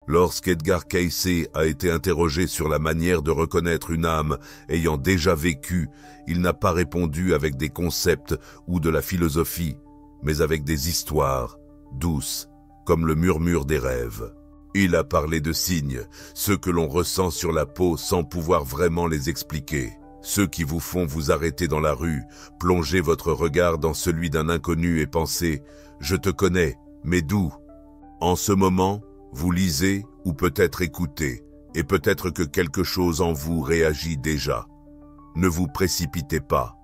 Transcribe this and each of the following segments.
Lorsqu'Edgar Cayce a été interrogé sur la manière de reconnaître une âme ayant déjà vécu, il n'a pas répondu avec des concepts ou de la philosophie, mais avec des histoires, douces, comme le murmure des rêves. Il a parlé de signes, ceux que l'on ressent sur la peau sans pouvoir vraiment les expliquer. Ceux qui vous font vous arrêter dans la rue, plonger votre regard dans celui d'un inconnu et penser « Je te connais, mais d'où ?» En ce moment, vous lisez ou peut-être écoutez, et peut-être que quelque chose en vous réagit déjà. Ne vous précipitez pas.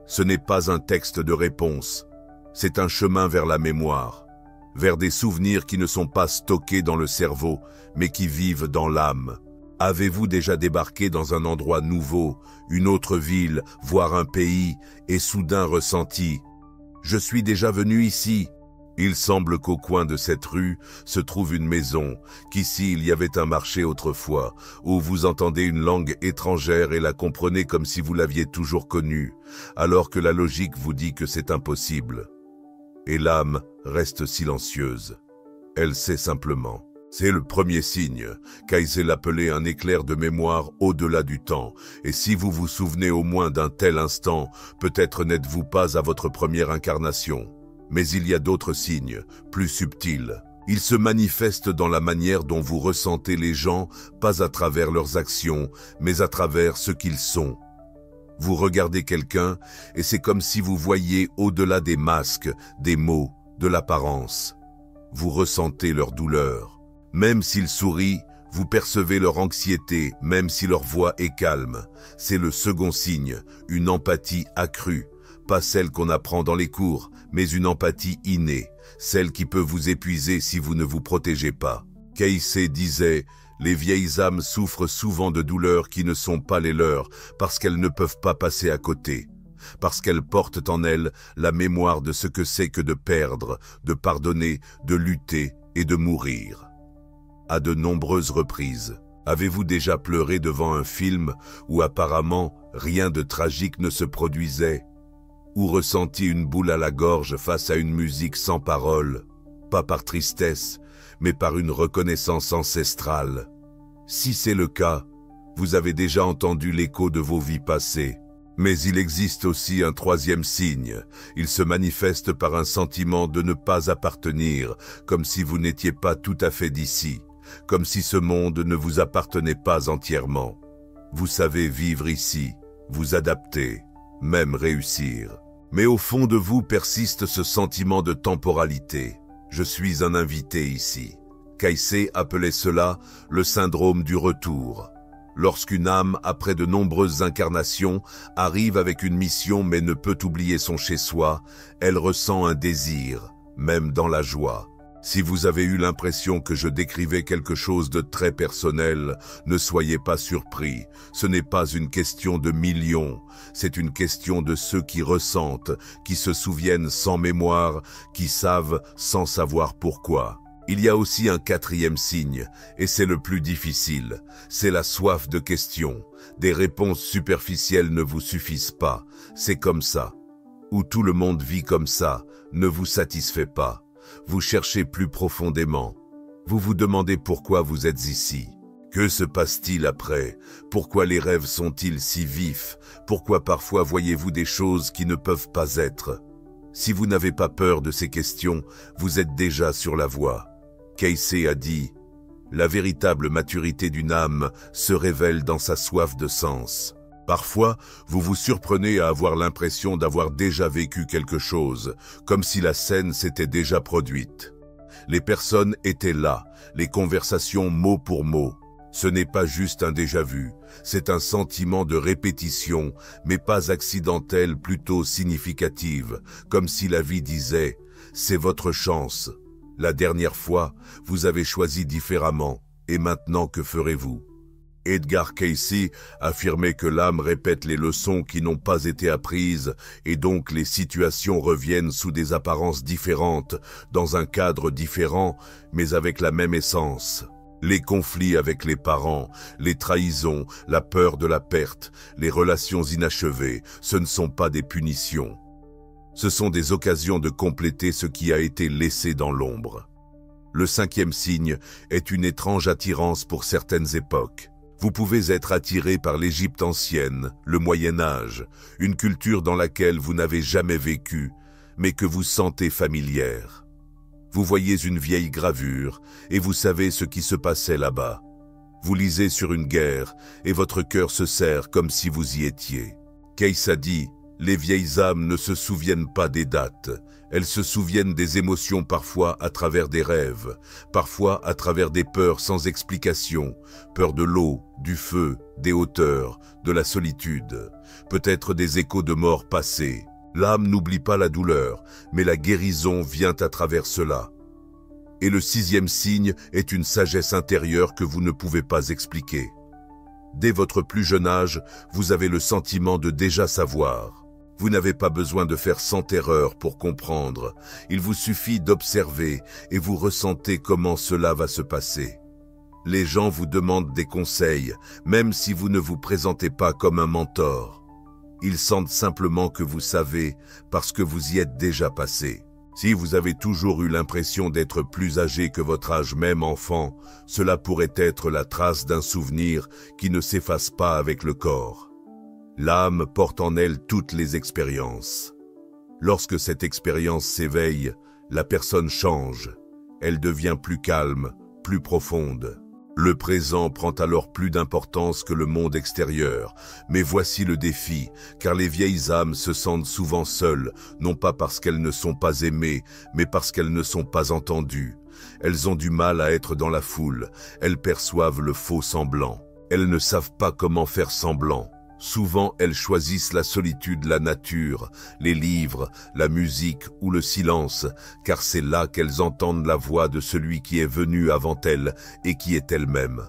Ce n'est pas un texte de réponse, c'est un chemin vers la mémoire, vers des souvenirs qui ne sont pas stockés dans le cerveau, mais qui vivent dans l'âme. Avez-vous déjà débarqué dans un endroit nouveau, une autre ville, voire un pays, et soudain ressenti « Je suis déjà venu ici ». Il semble qu'au coin de cette rue se trouve une maison, qu'ici il y avait un marché autrefois, où vous entendez une langue étrangère et la comprenez comme si vous l'aviez toujours connue, alors que la logique vous dit que c'est impossible. Et l'âme reste silencieuse. Elle sait simplement. C'est le premier signe. Cayce l'appelait un éclair de mémoire au-delà du temps. Et si vous vous souvenez au moins d'un tel instant, peut-être n'êtes-vous pas à votre première incarnation. Mais il y a d'autres signes, plus subtils. Ils se manifestent dans la manière dont vous ressentez les gens, pas à travers leurs actions, mais à travers ce qu'ils sont. Vous regardez quelqu'un, et c'est comme si vous voyiez au-delà des masques, des mots, de l'apparence. Vous ressentez leur douleur. Même s'ils sourient, vous percevez leur anxiété, même si leur voix est calme. C'est le second signe, une empathie accrue. Pas celle qu'on apprend dans les cours, mais une empathie innée, celle qui peut vous épuiser si vous ne vous protégez pas. Cayce disait « Les vieilles âmes souffrent souvent de douleurs qui ne sont pas les leurs, parce qu'elles ne peuvent pas passer à côté, parce qu'elles portent en elles la mémoire de ce que c'est que de perdre, de pardonner, de lutter et de mourir. » À de nombreuses reprises, avez-vous déjà pleuré devant un film où apparemment rien de tragique ne se produisait? Ou ressenti une boule à la gorge face à une musique sans parole, pas par tristesse, mais par une reconnaissance ancestrale? Si c'est le cas, vous avez déjà entendu l'écho de vos vies passées. Mais il existe aussi un troisième signe. Il se manifeste par un sentiment de ne pas appartenir, comme si vous n'étiez pas tout à fait d'ici, comme si ce monde ne vous appartenait pas entièrement. Vous savez vivre ici, vous adapter, même réussir. Mais au fond de vous persiste ce sentiment de temporalité. Je suis un invité ici. Cayce appelait cela le syndrome du retour. Lorsqu'une âme, après de nombreuses incarnations, arrive avec une mission mais ne peut oublier son chez-soi, elle ressent un désir, même dans la joie. Si vous avez eu l'impression que je décrivais quelque chose de très personnel, ne soyez pas surpris. Ce n'est pas une question de millions, c'est une question de ceux qui ressentent, qui se souviennent sans mémoire, qui savent sans savoir pourquoi. Il y a aussi un quatrième signe, et c'est le plus difficile, c'est la soif de questions. Des réponses superficielles ne vous suffisent pas, c'est comme ça. Ou tout le monde vit comme ça, ne vous satisfait pas. Vous cherchez plus profondément. Vous vous demandez pourquoi vous êtes ici. Que se passe-t-il après? Pourquoi les rêves sont-ils si vifs? Pourquoi parfois voyez-vous des choses qui ne peuvent pas être? Si vous n'avez pas peur de ces questions, vous êtes déjà sur la voie. Cayce a dit « La véritable maturité d'une âme se révèle dans sa soif de sens ». Parfois, vous vous surprenez à avoir l'impression d'avoir déjà vécu quelque chose, comme si la scène s'était déjà produite. Les personnes étaient là, les conversations mot pour mot. Ce n'est pas juste un déjà-vu, c'est un sentiment de répétition, mais pas accidentel, plutôt significative, comme si la vie disait « C'est votre chance. La dernière fois, vous avez choisi différemment, et maintenant que ferez-vous » Edgar Cayce affirmait que l'âme répète les leçons qui n'ont pas été apprises et donc les situations reviennent sous des apparences différentes, dans un cadre différent, mais avec la même essence. Les conflits avec les parents, les trahisons, la peur de la perte, les relations inachevées, ce ne sont pas des punitions. Ce sont des occasions de compléter ce qui a été laissé dans l'ombre. Le 5e signe est une étrange attirance pour certaines époques. Vous pouvez être attiré par l'Égypte ancienne, le Moyen Âge, une culture dans laquelle vous n'avez jamais vécu, mais que vous sentez familière. Vous voyez une vieille gravure et vous savez ce qui se passait là-bas. Vous lisez sur une guerre et votre cœur se serre comme si vous y étiez. Case a dit, les vieilles âmes ne se souviennent pas des dates. Elles se souviennent des émotions parfois à travers des rêves, parfois à travers des peurs sans explication, peur de l'eau, du feu, des hauteurs, de la solitude, peut-être des échos de morts passées. L'âme n'oublie pas la douleur, mais la guérison vient à travers cela. Et le 6e signe est une sagesse intérieure que vous ne pouvez pas expliquer. Dès votre plus jeune âge, vous avez le sentiment de déjà savoir. Vous n'avez pas besoin de faire 100 erreurs pour comprendre. Il vous suffit d'observer et vous ressentez comment cela va se passer. Les gens vous demandent des conseils, même si vous ne vous présentez pas comme un mentor. Ils sentent simplement que vous savez parce que vous y êtes déjà passé. Si vous avez toujours eu l'impression d'être plus âgé que votre âge même enfant, cela pourrait être la trace d'un souvenir qui ne s'efface pas avec le corps. L'âme porte en elle toutes les expériences. Lorsque cette expérience s'éveille, la personne change. Elle devient plus calme, plus profonde. Le présent prend alors plus d'importance que le monde extérieur. Mais voici le défi, car les vieilles âmes se sentent souvent seules, non pas parce qu'elles ne sont pas aimées, mais parce qu'elles ne sont pas entendues. Elles ont du mal à être dans la foule, elles perçoivent le faux semblant. Elles ne savent pas comment faire semblant. Souvent, elles choisissent la solitude, la nature, les livres, la musique ou le silence, car c'est là qu'elles entendent la voix de celui qui est venu avant elles et qui est elle-même.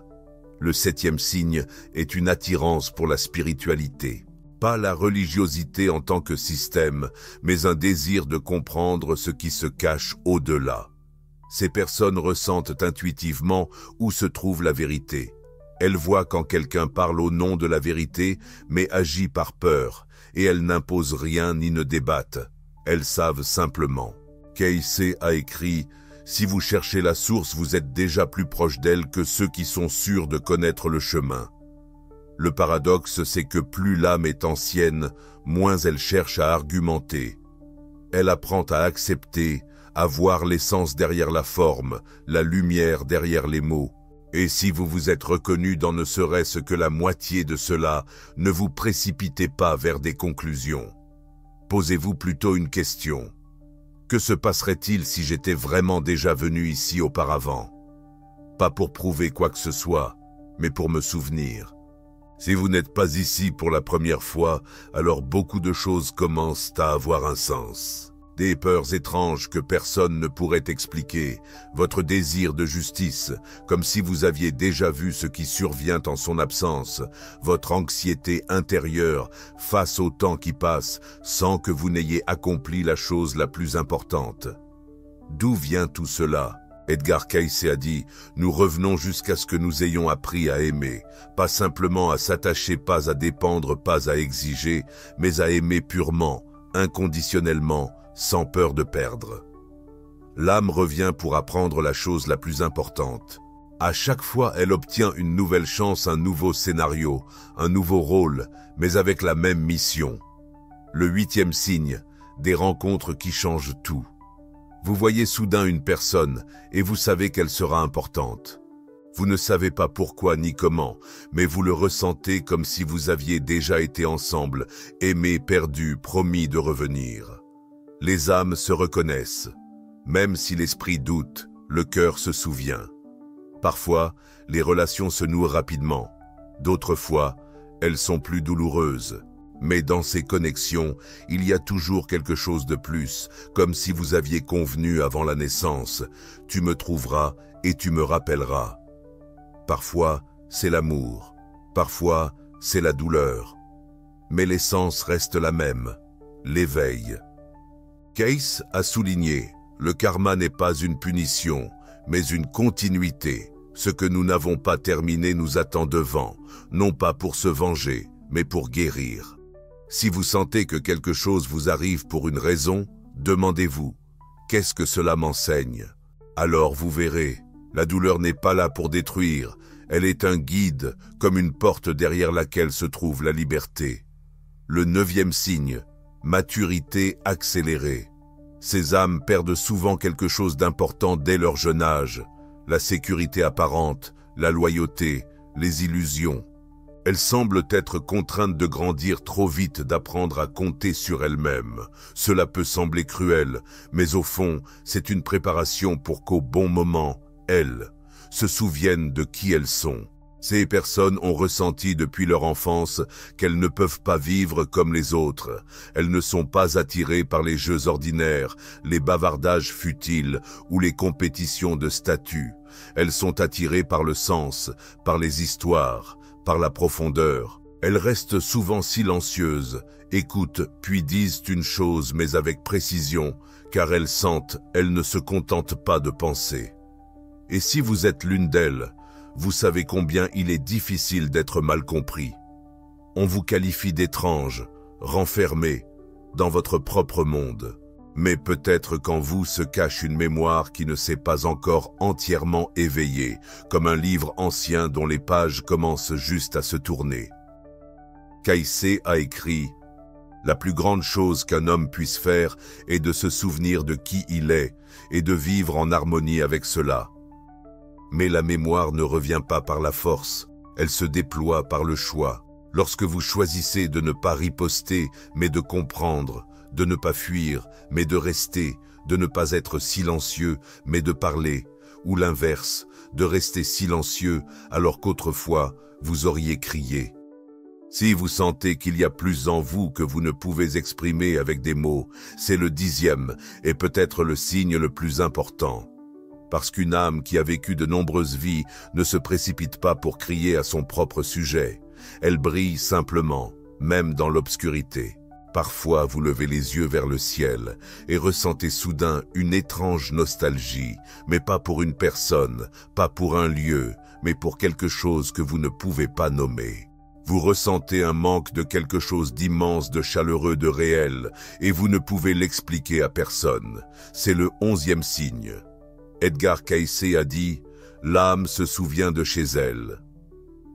Le 7e signe est une attirance pour la spiritualité. Pas la religiosité en tant que système, mais un désir de comprendre ce qui se cache au-delà. Ces personnes ressentent intuitivement où se trouve la vérité. Elles voient quand quelqu'un parle au nom de la vérité, mais agit par peur, et elles n'imposent rien ni ne débattent. Elles savent simplement. Case a écrit « Si vous cherchez la source, vous êtes déjà plus proche d'elle que ceux qui sont sûrs de connaître le chemin. » Le paradoxe, c'est que plus l'âme est ancienne, moins elle cherche à argumenter. Elle apprend à accepter, à voir l'essence derrière la forme, la lumière derrière les mots. Et si vous vous êtes reconnu dans ne serait-ce que la moitié de cela, ne vous précipitez pas vers des conclusions. Posez-vous plutôt une question. Que se passerait-il si j'étais vraiment déjà venu ici auparavant? Pas pour prouver quoi que ce soit, mais pour me souvenir. Si vous n'êtes pas ici pour la première fois, alors beaucoup de choses commencent à avoir un sens. Des peurs étranges que personne ne pourrait expliquer, votre désir de justice, comme si vous aviez déjà vu ce qui survient en son absence, votre anxiété intérieure face au temps qui passe sans que vous n'ayez accompli la chose la plus importante. D'où vient tout cela? Edgar Cayce a dit « Nous revenons jusqu'à ce que nous ayons appris à aimer, pas simplement à s'attacher, pas à dépendre, pas à exiger, mais à aimer purement, inconditionnellement, sans peur de perdre. » L'âme revient pour apprendre la chose la plus importante. À chaque fois, elle obtient une nouvelle chance, un nouveau scénario, un nouveau rôle, mais avec la même mission. Le 8e signe, des rencontres qui changent tout. Vous voyez soudain une personne et vous savez qu'elle sera importante. Vous ne savez pas pourquoi ni comment, mais vous le ressentez comme si vous aviez déjà été ensemble, aimés, perdus, promis de revenir. Les âmes se reconnaissent. Même si l'esprit doute, le cœur se souvient. Parfois, les relations se nouent rapidement. D'autres fois, elles sont plus douloureuses. Mais dans ces connexions, il y a toujours quelque chose de plus, comme si vous aviez convenu avant la naissance. Tu me trouveras et tu me rappelleras. Parfois, c'est l'amour. Parfois, c'est la douleur. Mais l'essence reste la même, l'éveil. Cayce a souligné, le karma n'est pas une punition, mais une continuité. Ce que nous n'avons pas terminé nous attend devant, non pas pour se venger, mais pour guérir. Si vous sentez que quelque chose vous arrive pour une raison, demandez-vous, qu'est-ce que cela m'enseigne? Alors vous verrez, la douleur n'est pas là pour détruire, elle est un guide, comme une porte derrière laquelle se trouve la liberté. Le 9e signe, maturité accélérée. Ces âmes perdent souvent quelque chose d'important dès leur jeune âge, la sécurité apparente, la loyauté, les illusions. Elles semblent être contraintes de grandir trop vite, d'apprendre à compter sur elles-mêmes. Cela peut sembler cruel, mais au fond, c'est une préparation pour qu'au bon moment, elles se souviennent de qui elles sont. Ces personnes ont ressenti depuis leur enfance qu'elles ne peuvent pas vivre comme les autres. Elles ne sont pas attirées par les jeux ordinaires, les bavardages futiles ou les compétitions de statut. Elles sont attirées par le sens, par les histoires, par la profondeur. Elles restent souvent silencieuses, écoutent puis disent une chose mais avec précision, car elles sentent, elles ne se contentent pas de penser. Et si vous êtes l'une d'elles, vous savez combien il est difficile d'être mal compris. On vous qualifie d'étrange, renfermé, dans votre propre monde. Mais peut-être qu'en vous se cache une mémoire qui ne s'est pas encore entièrement éveillée, comme un livre ancien dont les pages commencent juste à se tourner. Caïssé a écrit « La plus grande chose qu'un homme puisse faire est de se souvenir de qui il est et de vivre en harmonie avec cela. » Mais la mémoire ne revient pas par la force, elle se déploie par le choix. Lorsque vous choisissez de ne pas riposter, mais de comprendre, de ne pas fuir, mais de rester, de ne pas être silencieux, mais de parler, ou l'inverse, de rester silencieux alors qu'autrefois vous auriez crié. Si vous sentez qu'il y a plus en vous que vous ne pouvez exprimer avec des mots, c'est le 10e et peut-être le signe le plus important. Parce qu'une âme qui a vécu de nombreuses vies ne se précipite pas pour crier à son propre sujet. Elle brille simplement, même dans l'obscurité. Parfois, vous levez les yeux vers le ciel et ressentez soudain une étrange nostalgie, mais pas pour une personne, pas pour un lieu, mais pour quelque chose que vous ne pouvez pas nommer. Vous ressentez un manque de quelque chose d'immense, de chaleureux, de réel, et vous ne pouvez l'expliquer à personne. C'est le 11e signe. Edgar Cayce a dit « L'âme se souvient de chez elle ».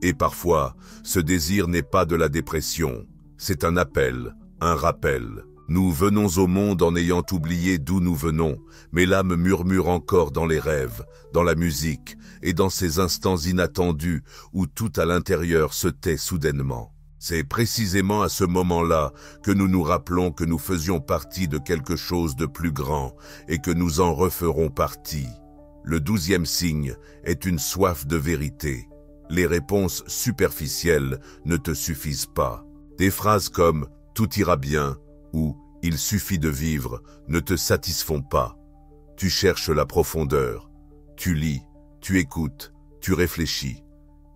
Et parfois, ce désir n'est pas de la dépression, c'est un appel, un rappel. Nous venons au monde en ayant oublié d'où nous venons, mais l'âme murmure encore dans les rêves, dans la musique et dans ces instants inattendus où tout à l'intérieur se tait soudainement. C'est précisément à ce moment-là que nous nous rappelons que nous faisions partie de quelque chose de plus grand et que nous en referons partie. Le 12e signe est une soif de vérité. Les réponses superficielles ne te suffisent pas. Des phrases comme « tout ira bien » ou « il suffit de vivre » ne te satisfont pas. Tu cherches la profondeur. Tu lis, tu écoutes, tu réfléchis.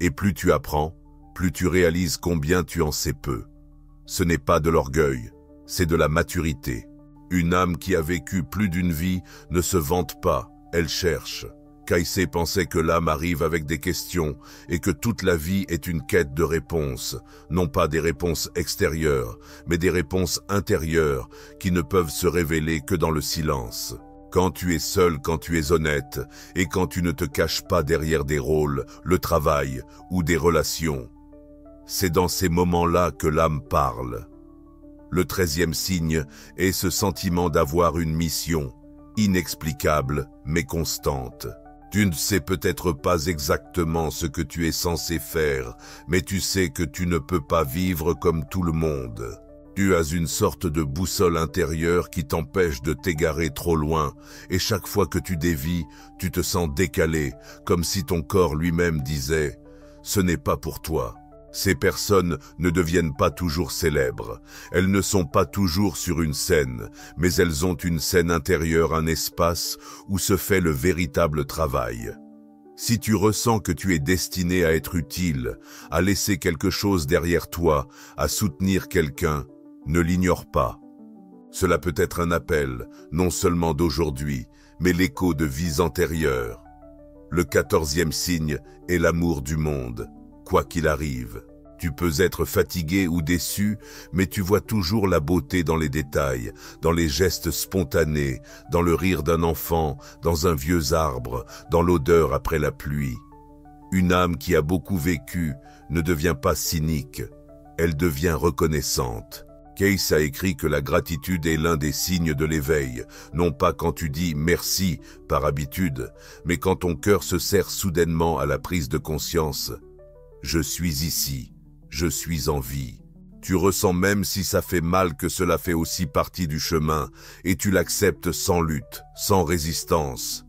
Et plus tu apprends, plus tu réalises combien tu en sais peu. Ce n'est pas de l'orgueil, c'est de la maturité. Une âme qui a vécu plus d'une vie ne se vante pas, elle cherche. Cayce pensait que l'âme arrive avec des questions et que toute la vie est une quête de réponses, non pas des réponses extérieures, mais des réponses intérieures qui ne peuvent se révéler que dans le silence. Quand tu es seul, quand tu es honnête et quand tu ne te caches pas derrière des rôles, le travail ou des relations. C'est dans ces moments-là que l'âme parle. Le 13e signe est ce sentiment d'avoir une mission, inexplicable mais constante. Tu ne sais peut-être pas exactement ce que tu es censé faire, mais tu sais que tu ne peux pas vivre comme tout le monde. Tu as une sorte de boussole intérieure qui t'empêche de t'égarer trop loin, et chaque fois que tu dévies, tu te sens décalé, comme si ton corps lui-même disait « ce n'est pas pour toi ». Ces personnes ne deviennent pas toujours célèbres. Elles ne sont pas toujours sur une scène, mais elles ont une scène intérieure, un espace où se fait le véritable travail. Si tu ressens que tu es destiné à être utile, à laisser quelque chose derrière toi, à soutenir quelqu'un, ne l'ignore pas. Cela peut être un appel, non seulement d'aujourd'hui, mais l'écho de vies antérieures. Le 14e signe est l'amour du monde. Quoi qu'il arrive, Tu peux être fatigué ou déçu, mais tu vois toujours la beauté dans les détails, dans les gestes spontanés, dans le rire d'un enfant, dans un vieux arbre, dans l'odeur après la pluie. Une âme qui a beaucoup vécu ne devient pas cynique, elle devient reconnaissante. Case a écrit que la gratitude est l'un des signes de l'éveil, non pas quand tu dis merci par habitude, mais quand ton cœur se serre soudainement à la prise de conscience. Je suis ici, je suis en vie. Tu ressens même si ça fait mal que cela fait aussi partie du chemin, et tu l'acceptes sans lutte, sans résistance.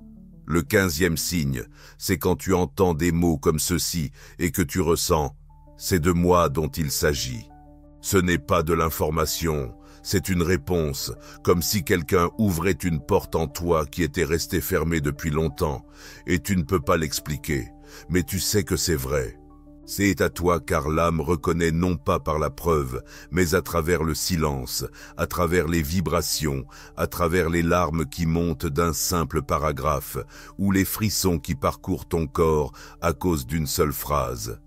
Le 15e signe, c'est quand tu entends des mots comme ceux-ci et que tu ressens « c'est de moi dont il s'agit ». Ce n'est pas de l'information, c'est une réponse, comme si quelqu'un ouvrait une porte en toi qui était restée fermée depuis longtemps, et tu ne peux pas l'expliquer, mais tu sais que c'est vrai. C'est à toi car l'âme reconnaît non pas par la preuve, mais à travers le silence, à travers les vibrations, à travers les larmes qui montent d'un simple paragraphe, ou les frissons qui parcourent ton corps à cause d'une seule phrase.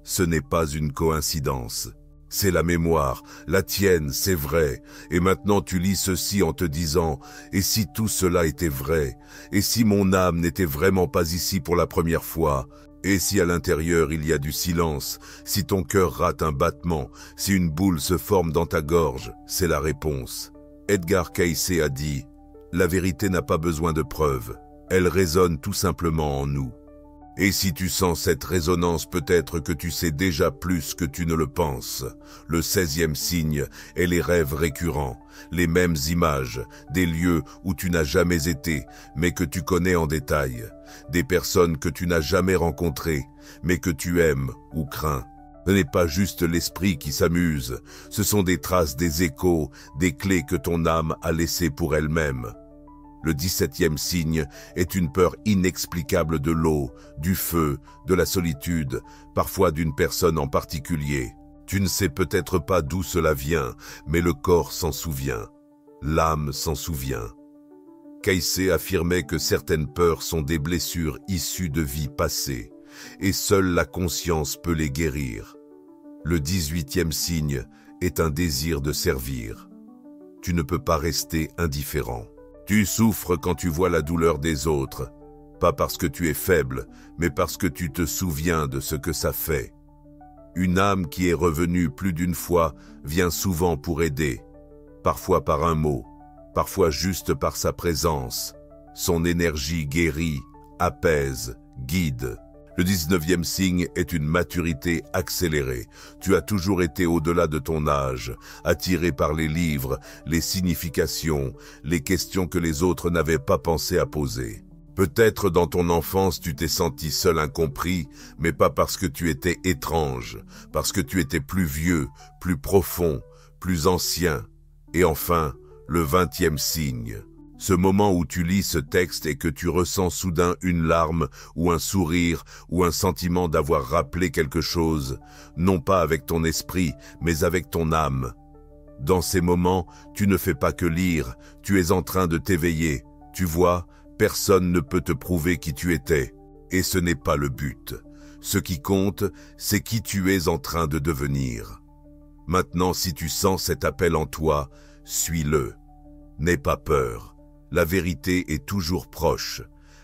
Ce n'est pas une coïncidence. C'est la mémoire, la tienne, c'est vrai. Et maintenant tu lis ceci en te disant « Et si tout cela était vrai? Et si mon âme n'était vraiment pas ici pour la première fois? Et si à l'intérieur il y a du silence? Si ton cœur rate un battement? Si une boule se forme dans ta gorge? » C'est la réponse. Edgar Cayce a dit « La vérité n'a pas besoin de preuves. Elle résonne tout simplement en nous. » Et si tu sens cette résonance, peut-être que tu sais déjà plus que tu ne le penses. Le 16e signe est les rêves récurrents, les mêmes images, des lieux où tu n'as jamais été, mais que tu connais en détail, des personnes que tu n'as jamais rencontrées, mais que tu aimes ou crains. Ce n'est pas juste l'esprit qui s'amuse, ce sont des traces, des échos, des clés que ton âme a laissées pour elle-même. Le 17e signe est une peur inexplicable de l'eau, du feu, de la solitude, parfois d'une personne en particulier. Tu ne sais peut-être pas d'où cela vient, mais le corps s'en souvient. L'âme s'en souvient. Cayce affirmait que certaines peurs sont des blessures issues de vies passées, et seule la conscience peut les guérir. Le 18e signe est un désir de servir. Tu ne peux pas rester indifférent. Tu souffres quand tu vois la douleur des autres, pas parce que tu es faible, mais parce que tu te souviens de ce que ça fait. Une âme qui est revenue plus d'une fois vient souvent pour aider, parfois par un mot, parfois juste par sa présence. Son énergie guérit, apaise, guide. Le 19e signe est une maturité accélérée. Tu as toujours été au-delà de ton âge, attiré par les livres, les significations, les questions que les autres n'avaient pas pensé à poser. Peut-être dans ton enfance tu t'es senti seul, incompris, mais pas parce que tu étais étrange, parce que tu étais plus vieux, plus profond, plus ancien. Et enfin, le 20e signe. Ce moment où tu lis ce texte et que tu ressens soudain une larme ou un sourire ou un sentiment d'avoir rappelé quelque chose, non pas avec ton esprit, mais avec ton âme. Dans ces moments, tu ne fais pas que lire, tu es en train de t'éveiller. Tu vois, personne ne peut te prouver qui tu étais. Et ce n'est pas le but. Ce qui compte, c'est qui tu es en train de devenir. Maintenant, si tu sens cet appel en toi, suis-le. N'aie pas peur. La vérité est toujours proche.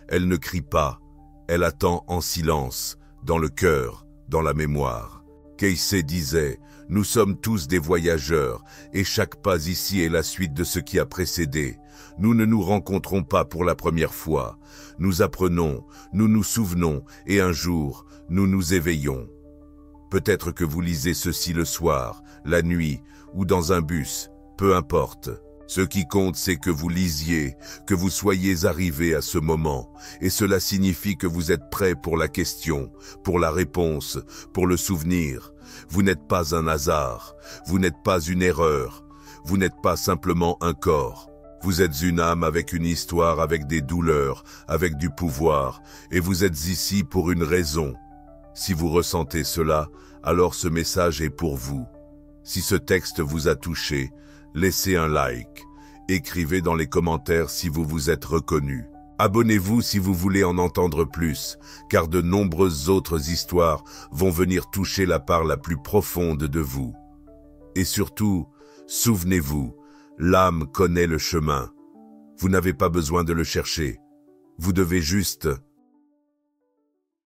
Elle ne crie pas. Elle attend en silence, dans le cœur, dans la mémoire. Cayce disait « Nous sommes tous des voyageurs, et chaque pas ici est la suite de ce qui a précédé. Nous ne nous rencontrons pas pour la première fois. Nous apprenons, nous nous souvenons, et un jour, nous nous éveillons. » Peut-être que vous lisez ceci le soir, la nuit, ou dans un bus, peu importe. Ce qui compte, c'est que vous lisiez, que vous soyez arrivé à ce moment, et cela signifie que vous êtes prêt pour la question, pour la réponse, pour le souvenir. Vous n'êtes pas un hasard, vous n'êtes pas une erreur, vous n'êtes pas simplement un corps. Vous êtes une âme avec une histoire, avec des douleurs, avec du pouvoir, et vous êtes ici pour une raison. Si vous ressentez cela, alors ce message est pour vous. Si ce texte vous a touché, laissez un like. Écrivez dans les commentaires si vous vous êtes reconnu. Abonnez-vous si vous voulez en entendre plus, car de nombreuses autres histoires vont venir toucher la part la plus profonde de vous. Et surtout, souvenez-vous, l'âme connaît le chemin. Vous n'avez pas besoin de le chercher. Vous devez juste